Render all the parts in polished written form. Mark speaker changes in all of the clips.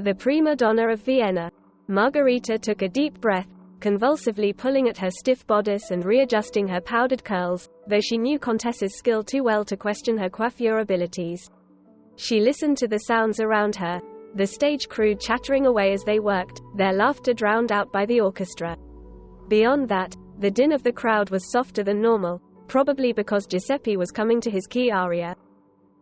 Speaker 1: The prima donna of Vienna. Margarita took a deep breath, convulsively pulling at her stiff bodice and readjusting her powdered curls, though she knew Contessa's skill too well to question her coiffure abilities. She listened to the sounds around her, the stage crew chattering away as they worked, their laughter drowned out by the orchestra. Beyond that, the din of the crowd was softer than normal, probably because Giuseppe was coming to his key aria.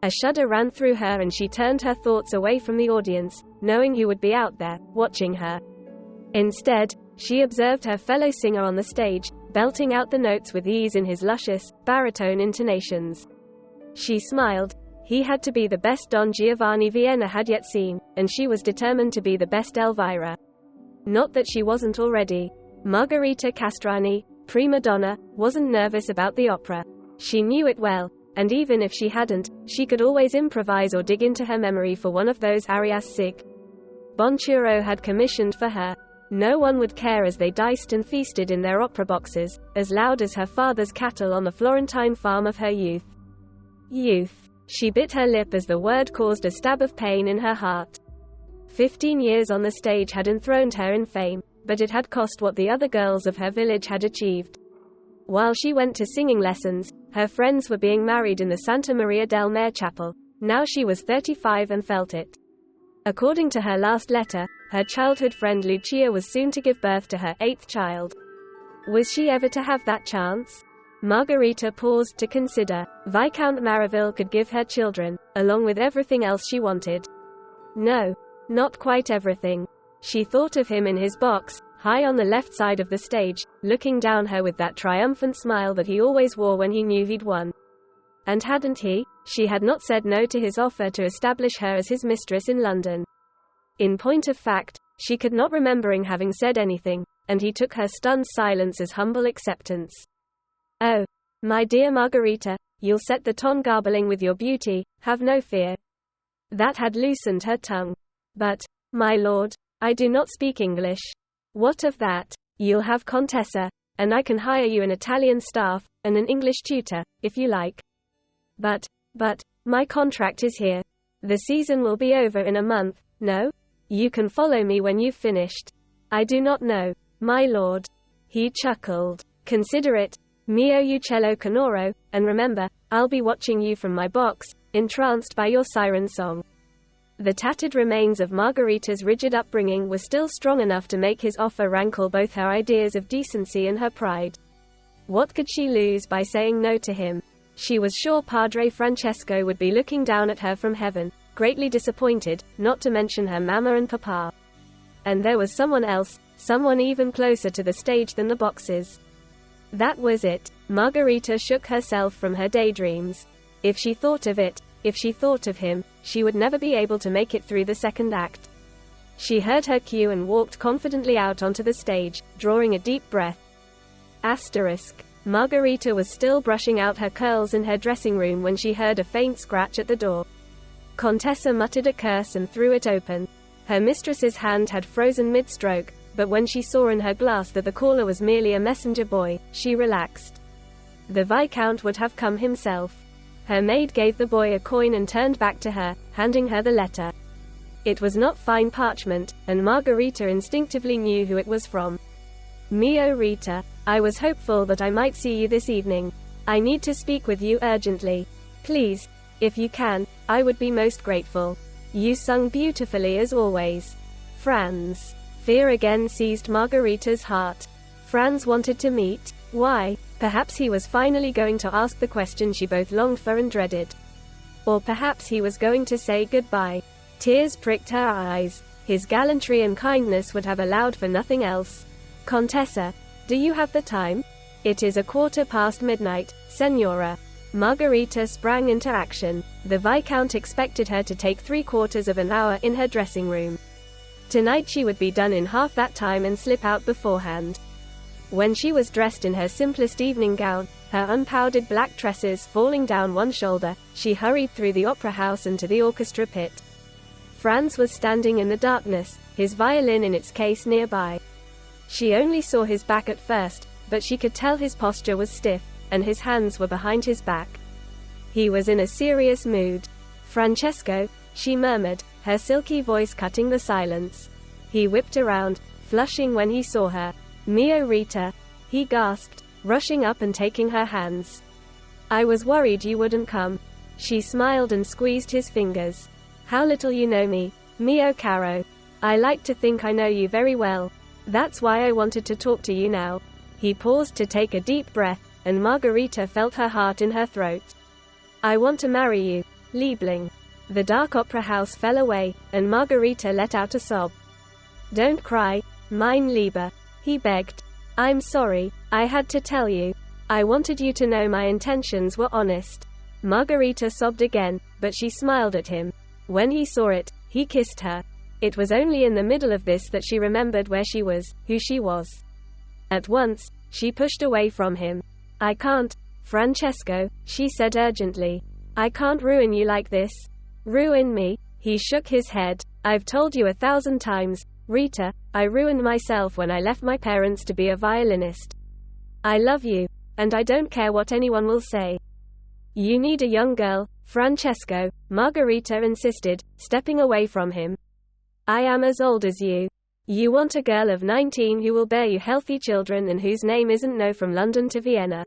Speaker 1: A shudder ran through her and she turned her thoughts away from the audience, knowing who would be out there, watching her. Instead, she observed her fellow singer on the stage, belting out the notes with ease in his luscious, baritone intonations. She smiled. He had to be the best Don Giovanni Vienna had yet seen, and she was determined to be the best Elvira. Not that she wasn't already. Margherita Castrani, prima donna, wasn't nervous about the opera. She knew it well, and even if she hadn't, she could always improvise or dig into her memory for one of those arias sig. Bonchuro had commissioned for her. No one would care as they diced and feasted in their opera boxes, as loud as her father's cattle on the Florentine farm of her youth. Youth. She bit her lip as the word caused a stab of pain in her heart. 15 years on the stage had enthroned her in fame, but it had cost what the other girls of her village had achieved. While she went to singing lessons, her friends were being married in the Santa Maria del Mare chapel. Now she was 35 and felt it. According to her last letter, her childhood friend Lucia was soon to give birth to her 8th child. Was she ever to have that chance? Margarita paused to consider. Viscount Maraville could give her children, along with everything else she wanted. No, not quite everything. She thought of him in his box, high on the left side of the stage, looking down her with that triumphant smile that he always wore when he knew he'd won. And hadn't he? She had not said no to his offer to establish her as his mistress in London. In point of fact, she could not remembering having said anything, and he took her stunned silence as humble acceptance. Oh, my dear Margarita, you'll set the ton garbling with your beauty, have no fear. That had loosened her tongue. But, my lord, I do not speak English. What of that? You'll have Contessa, and I can hire you an Italian staff, and an English tutor, if you like. But, my contract is here. The season will be over in a month, no? You can follow me when you've finished. I do not know, my lord. He chuckled. Consider it, mio uccello canoro, and remember, I'll be watching you from my box, entranced by your siren song. The tattered remains of Margarita's rigid upbringing were still strong enough to make his offer rankle both her ideas of decency and her pride. What could she lose by saying no to him? She was sure Padre Francesco would be looking down at her from heaven, greatly disappointed, not to mention her mama and papa. And there was someone else, someone even closer to the stage than the boxes. That was it. Margarita shook herself from her daydreams. If she thought of it, if she thought of him, she would never be able to make it through the second act. She heard her cue and walked confidently out onto the stage, drawing a deep breath. Asterisk. Margarita was still brushing out her curls in her dressing room when she heard a faint scratch at the door. Contessa muttered a curse and threw it open. Her mistress's hand had frozen mid-stroke, but when she saw in her glass that the caller was merely a messenger boy, she relaxed. The Viscount would have come himself. Her maid gave the boy a coin and turned back to her, handing her the letter. It was not fine parchment, and Margarita instinctively knew who it was from. Mio Rita, I was hopeful that I might see you this evening. I need to speak with you urgently. Please, if you can, I would be most grateful. You sung beautifully as always. Franz. Fear again seized Margarita's heart. Franz wanted to meet. Why? Perhaps he was finally going to ask the question she both longed for and dreaded. Or perhaps he was going to say goodbye. Tears pricked her eyes. His gallantry and kindness would have allowed for nothing else. Contessa, do you have the time? It is 1:15 midnight, Senora. Margarita sprang into action. The Viscount expected her to take 3/4 of an hour in her dressing room. Tonight she would be done in half that time and slip out beforehand. When she was dressed in her simplest evening gown, her unpowdered black tresses falling down one shoulder, she hurried through the opera house and to the orchestra pit. Franz was standing in the darkness, his violin in its case nearby. She only saw his back at first, but she could tell his posture was stiff, and his hands were behind his back. He was in a serious mood. Francesco, she murmured, her silky voice cutting the silence. He whipped around, flushing when he saw her. "Mio Rita," he gasped, rushing up and taking her hands. "I was worried you wouldn't come." She smiled and squeezed his fingers. "How little you know me, mio caro. I like to think I know you very well. That's why I wanted to talk to you now." He paused to take a deep breath, and Margarita felt her heart in her throat. "I want to marry you, Liebling." The dark opera house fell away, and Margarita let out a sob. "Don't cry, mein Lieber," he begged. "I'm sorry, I had to tell you. I wanted you to know my intentions were honest." Margarita sobbed again, but she smiled at him. When he saw it, he kissed her. It was only in the middle of this that she remembered where she was, who she was. At once, she pushed away from him. "I can't, Francesco," she said urgently. "I can't ruin you like this." "Ruin me?" He shook his head. "I've told you 1,000 times, Rita, I ruined myself when I left my parents to be a violinist. I love you, and I don't care what anyone will say." "You need a young girl, Francesco," Margarita insisted, stepping away from him. "I am as old as you. You want a girl of 19 who will bear you healthy children and whose name isn't no from London to Vienna."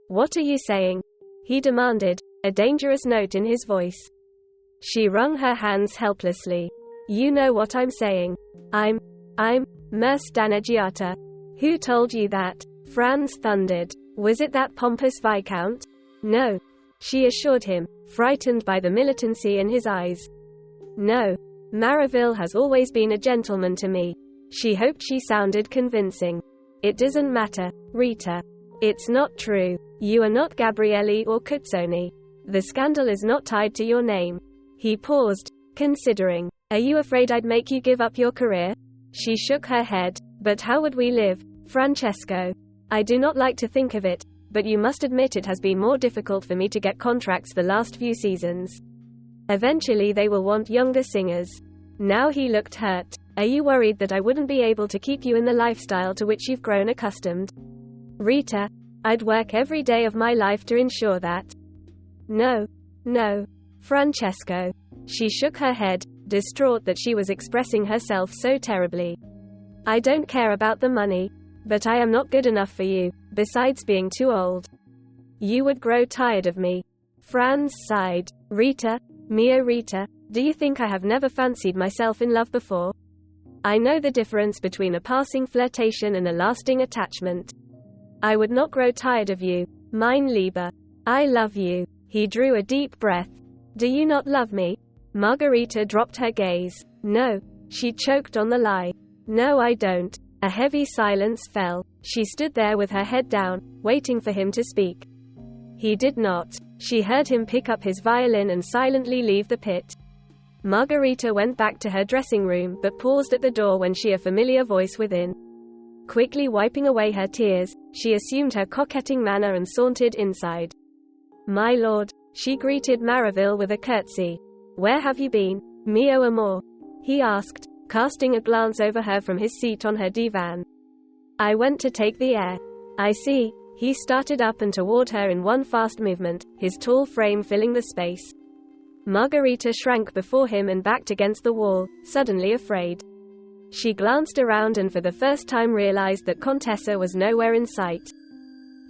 Speaker 1: "What are you saying?" he demanded, a dangerous note in his voice. She wrung her hands helplessly. "You know what I'm saying. I'm merstanagiata." "Who told you that?" Franz thundered. "Was it that pompous Viscount?" "No," she assured him, frightened by the militancy in his eyes. "No. Maraville has always been a gentleman to me." She hoped she sounded convincing. "It doesn't matter, Rita. It's not true. You are not Gabrielli or Cuzzoni. The scandal is not tied to your name." He paused, considering. "Are you afraid I'd make you give up your career?" She shook her head. "But how would we live, Francesco? I do not like to think of it, but you must admit it has been more difficult for me to get contracts the last few seasons. Eventually they will want younger singers." Now he looked hurt. "Are you worried that I wouldn't be able to keep you in the lifestyle to which you've grown accustomed?" "Rita, I'd work every day of my life to ensure that." No, Francesco." She shook her head, distraught that she was expressing herself so terribly. "I don't care about the money. But I am not good enough for you, besides being too old. You would grow tired of me." Franz sighed. "Rita, mio Rita, do you think I have never fancied myself in love before? I know the difference between a passing flirtation and a lasting attachment. I would not grow tired of you, mein Lieber. I love you." He drew a deep breath. "Do you not love me?" Margarita dropped her gaze. "No," she choked on the lie. "No, I don't." A heavy silence fell. She stood there with her head down, waiting for him to speak. He did not. She heard him pick up his violin and silently leave the pit. Margarita went back to her dressing room but paused at the door when she heard a familiar voice within. Quickly wiping away her tears, she assumed her coquetting manner and sauntered inside. "My lord," she greeted Maraville with a curtsy. "Where have you been, mio amor?" he asked, casting a glance over her from his seat on her divan. "I went to take the air." "I see." He started up and toward her in one fast movement, his tall frame filling the space. Margarita shrank before him and backed against the wall, suddenly afraid. She glanced around and for the first time realized that Contessa was nowhere in sight.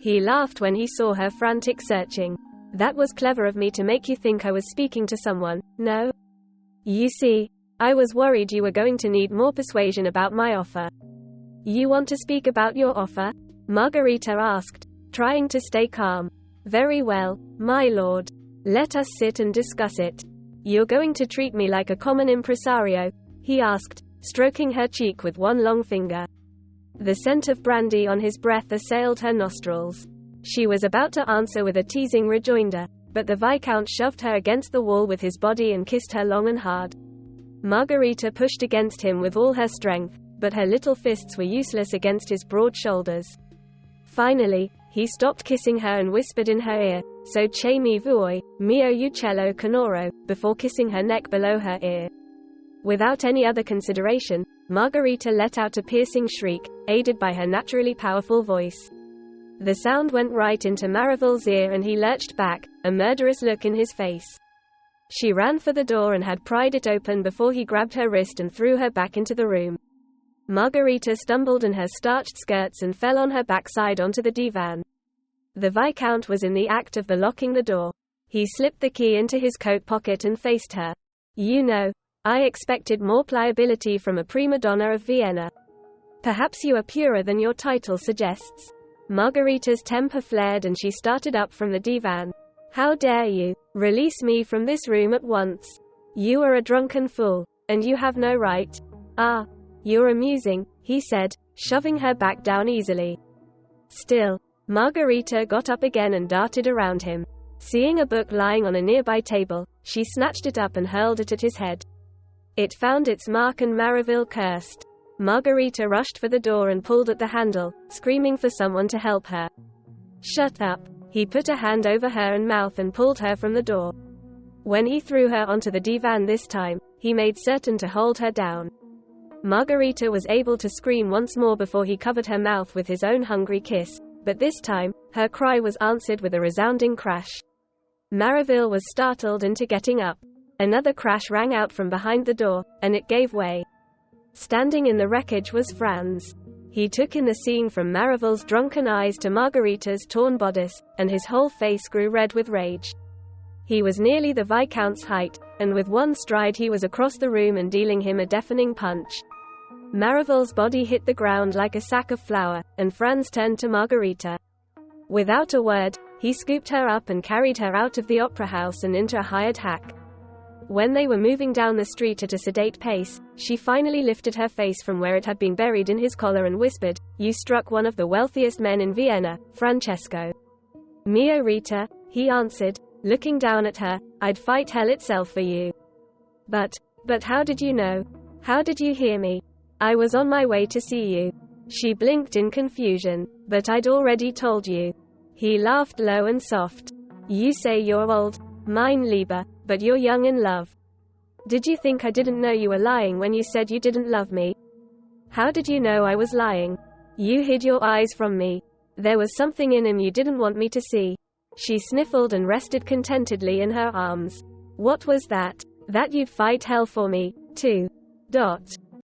Speaker 1: He laughed when he saw her frantic searching. "That was clever of me to make you think I was speaking to someone, no? You see, I was worried you were going to need more persuasion about my offer." "You want to speak about your offer?" Margarita asked, trying to stay calm. "Very well, my lord. Let us sit and discuss it." "You're going to treat me like a common impresario?" he asked, stroking her cheek with one long finger. The scent of brandy on his breath assailed her nostrils. She was about to answer with a teasing rejoinder, but the Viscount shoved her against the wall with his body and kissed her long and hard. Margarita pushed against him with all her strength, but her little fists were useless against his broad shoulders. Finally, he stopped kissing her and whispered in her ear, "So che mi vuoi, mio uccello canoro," before kissing her neck below her ear. Without any other consideration, Margarita let out a piercing shriek, aided by her naturally powerful voice. The sound went right into Maraville's ear and he lurched back, a murderous look in his face. She ran for the door and had pried it open before he grabbed her wrist and threw her back into the room. Margarita stumbled in her starched skirts and fell on her backside onto the divan. The Viscount was in the act of locking the door. He slipped the key into his coat pocket and faced her. "You know, I expected more pliability from a prima donna of Vienna. Perhaps you are purer than your title suggests." Margarita's temper flared and she started up from the divan. "How dare you? Release me from this room at once. You are a drunken fool, and you have no right." "Ah, you're amusing," he said, shoving her back down easily. Still, Margarita got up again and darted around him. Seeing a book lying on a nearby table, she snatched it up and hurled it at his head. It found its mark and Maraville cursed. Margarita rushed for the door and pulled at the handle, screaming for someone to help her. "Shut up." He put a hand over her mouth and pulled her from the door. When he threw her onto the divan this time, he made certain to hold her down. Margarita was able to scream once more before he covered her mouth with his own hungry kiss, but this time, her cry was answered with a resounding crash. Maraville was startled into getting up. Another crash rang out from behind the door, and it gave way. Standing in the wreckage was Franz. He took in the scene from Maraville's drunken eyes to Margarita's torn bodice, and his whole face grew red with rage. He was nearly the Viscount's height, and with one stride he was across the room and dealing him a deafening punch. Maraville's body hit the ground like a sack of flour, and Franz turned to Margarita. Without a word, he scooped her up and carried her out of the opera house and into a hired hack. When they were moving down the street at a sedate pace, she finally lifted her face from where it had been buried in his collar and whispered, "You struck one of the wealthiest men in Vienna, Francesco." "Mio Rita," he answered, looking down at her, "I'd fight hell itself for you." But how did you know? How did you hear me? I was on my way to see you." She blinked in confusion. "But I'd already told you." He laughed low and soft. "You say you're old, mein Lieber, but you're young in love. Did you think I didn't know you were lying when you said you didn't love me? How did you know I was lying? You hid your eyes from me. There was something in him you didn't want me to see." She sniffled and rested contentedly in her arms. "What was that? That you'd fight hell for me, too?